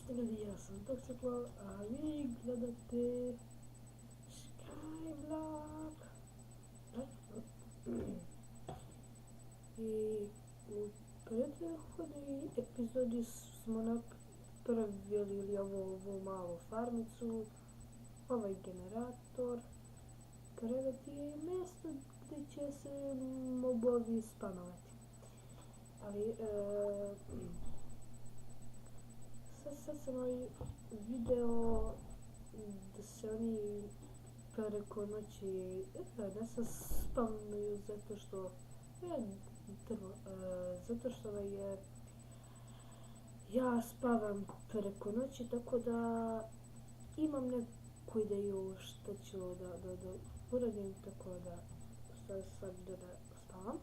Ljudi, ja sam Toxiclo, a vi gledate Skyblock. I u prethodnoj epizodi smo napravili ovu malu farmicu, ovaj generator, krevet i mjesto gdje će se mobovi spanovati. Ali sad sam video da se oni preko noći ne se spavnuju zato što ja spavam preko noći, tako da imam neku ideju što ću da uradim, tako da sad da spavam.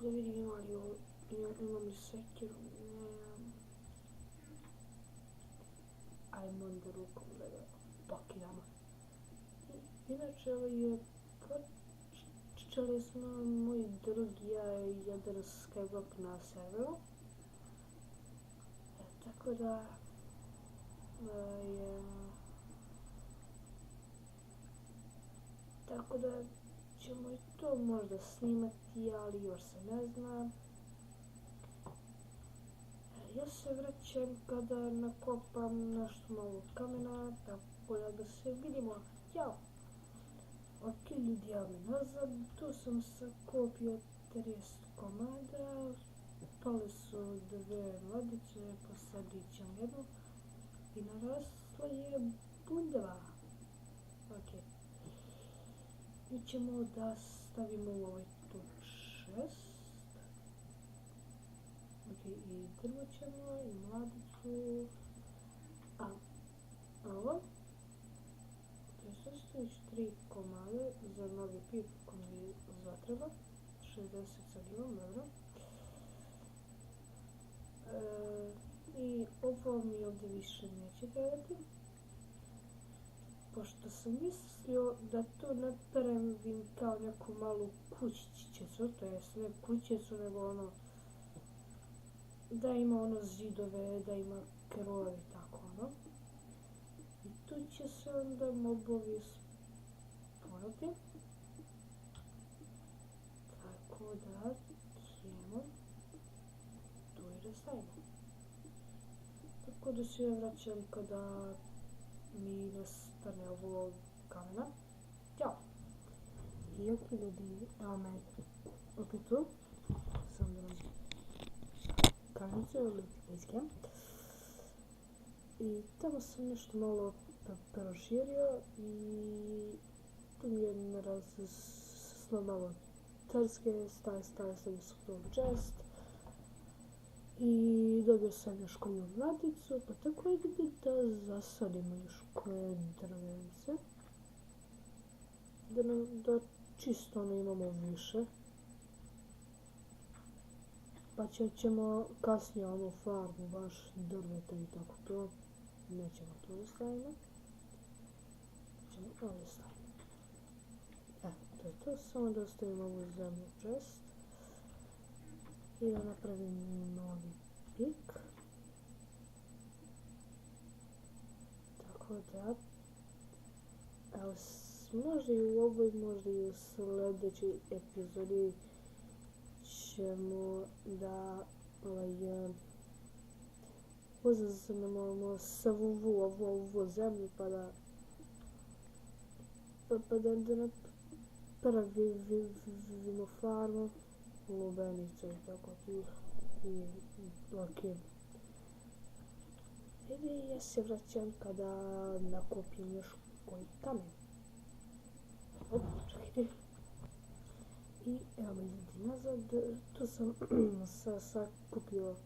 Da vidim imam li sekiru, nemam. Ajmo onda rukom da ga pakiramo. Inače, počeli smo moji drugi ja i jedan Skyblock na serveru. Tako da ćemo i to možda snimati, ali još se ne zna. Ja se vraćam kada nakopam nešto malo kamena, tako da se vidimo. Ćao! Ok, ljudi, ja mi nazad, tu sam sakopio 30 komada, pale su dve mladiće, posadit ćemo jednu i narasla je bundeva. Ok. Mi ćemo da stavimo u ovaj tu čest. Ok, i drvo ćemo, i mladicu. A ovo? To je već 3 komade za novi pip koji mi zatreba. 60 sad imam, dobro. I ovo mi ovdje više neće trebati. Pošto sam mislio da to napravim kao neku malu kućićicu, to jest ne kućicu, nego ono da ima ono zidove, da ima krov i tako ono. I tu će se onda mobovi spawnati. Tako da ćemo tu i da stavimo. Tako da se ja vraćam kada mi nestane ovo kamena. Ćao! I ok, ljudi, evo me opet tu. Sam da nađem kamenicu ili facecam. I tamo sam nešto malo proširio i tu mi je naraslo malo trske, stavio sam skroz chest i dobio sam još koju mladicu, pa tako idem da zasadimo još koje drvenice, da čisto ono imamo više. Pa ćemo kasnije onu farmu, baš drveta i tako to. Nećemo to da stavimo. Ćemo ovdje stavimo. To je to, samo da ostavimo ovu zemlju čest. I da napravim novi pik. Tako da, evo, možda i u ovoj, možda i u sljedećoj epizodi ćemo da uzmemo savu ovu zemlju pa da napravimo farmu, lubenice i tako tih i ok. I ja se vraćam kada nakopim još koji kamen. Čekajte. I evo me ljudi nazad, tu sam sakupio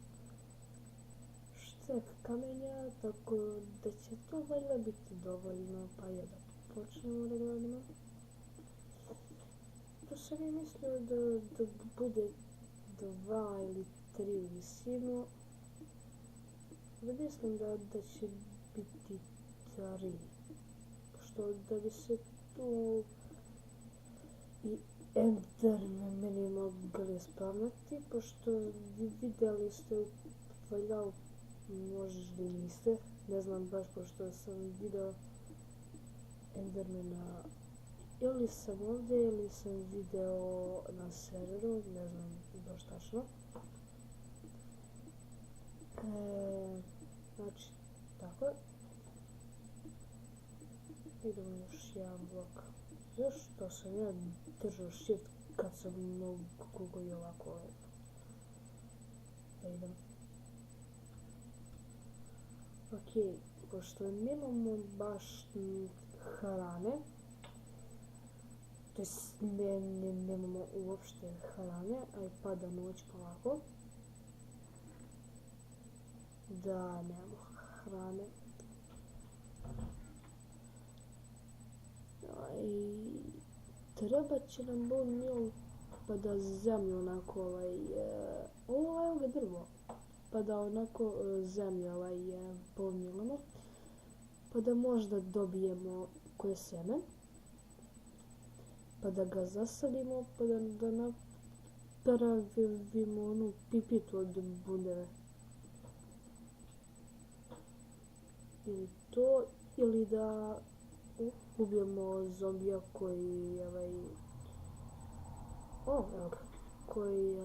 štek kamenja, tako da će to valjda biti dovoljno, pa je da počnemo da gledamo. To sam i mislio da bude 2 ili 3 visinu, da mislim da će biti 3, pošto da bi se tu i Endermani mogli spavnati, pošto vidjeli ste u valjda, možda i niste, ne znam baš pošto sam video Endermana ili sam ovdje ili sam video na serveru, ne znam baš tačno. Znači, tako. Idemo još jedan blok. Još to sam ja držao shift kad sam mogu i ovako. Da idem. Ok, pošto nemamo baš hrane, to jest nemamo uopšte hrane, a i pada noć polako. Da, nemamo hrane. I treba će nam bone meal pa da zemlju onako evo ga drvo, pa da onako zemlju pomilimo, pa da možda dobijemo koje seme, pa da ga zasadimo, pa da napravimo onu pipitu od bundeve. Ili to, ili da ubijemo zombija koji koji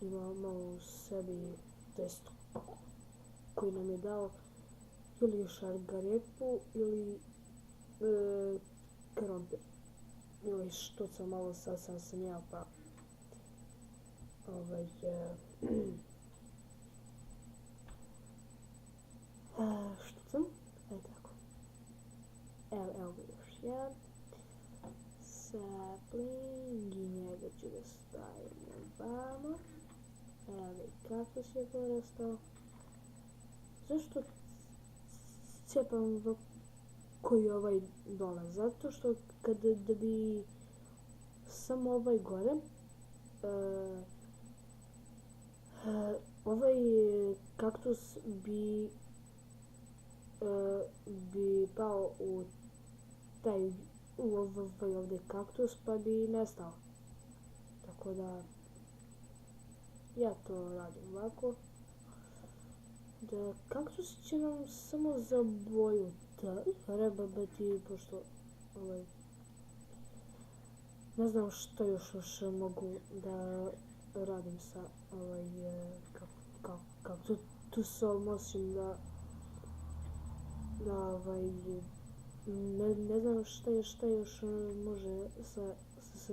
ima malo u sebi, test koji nam je dao ili šargarepu ili krompir ili štuca malo, sad sam ja pa štucam, tako. Evo još jedan sapling i njega ću da stavim ovamo. Evo i kaktus je porastao. Zašto cepam koji ovaj dole? Zato što da bi samo ovaj gore, ovaj kaktus bi pao u ovaj ovdje kaktus pa bi nestao. Tako da ja to radim ovako. Da kaktus će nam samo za boju treba biti, pošto ne znam što još mogu da radim sa kaktusom, osim da ne znam šta još može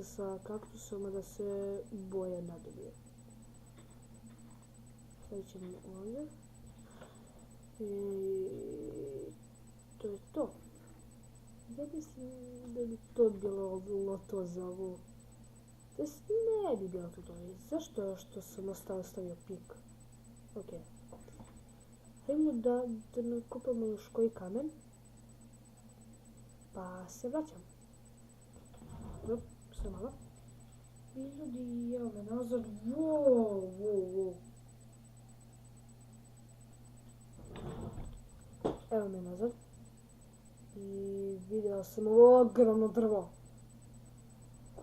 sa kaktusom da se boja nadobije. Sad ćemo ovdje. I to je to. Ja mislim da bi to bilo to za ovu. Ne bi bilo to. Zašto što sam ostavio pik? Ok. Hajmo da nakupamo još koji kamen. Pa se vraćam. Dobro, sve malo. I ljudi, evo me nazad. Wow. Evo me nazad. I vidio sam ovo ogromno drvo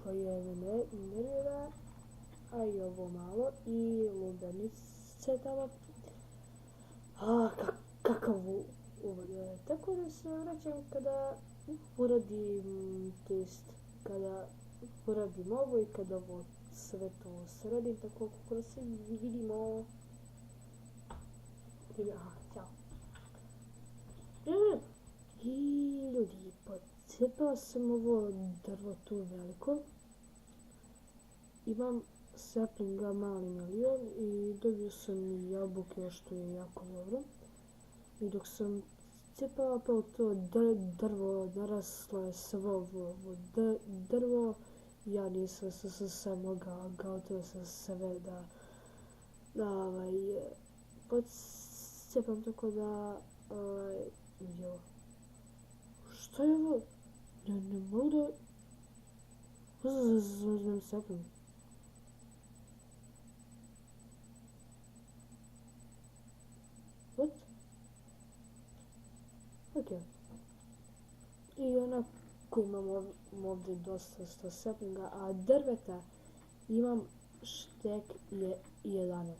koje me nervira. A i ovo malo. I lubenice tamo. Kakav uvod. Tako da se vraćam kada uradim, kada uradim ovo i kada ovo sve to sredim, tako kako se vidimo. Ćao. I ljudi, pocepao sam ovo drvo tu veliko. Imam saplinga mali milion i dobio sam jabuke, što je jako dobro. I dok sam cepao to drvo, naraslo je svo ovo drvo, ja nisam sam mogao to sve da podcepam, tako da što je ovo? Ne mogu da uzmem sapling. What? Ok. I onako imam ovdje dosta saplinga, a drveta imam štek 11.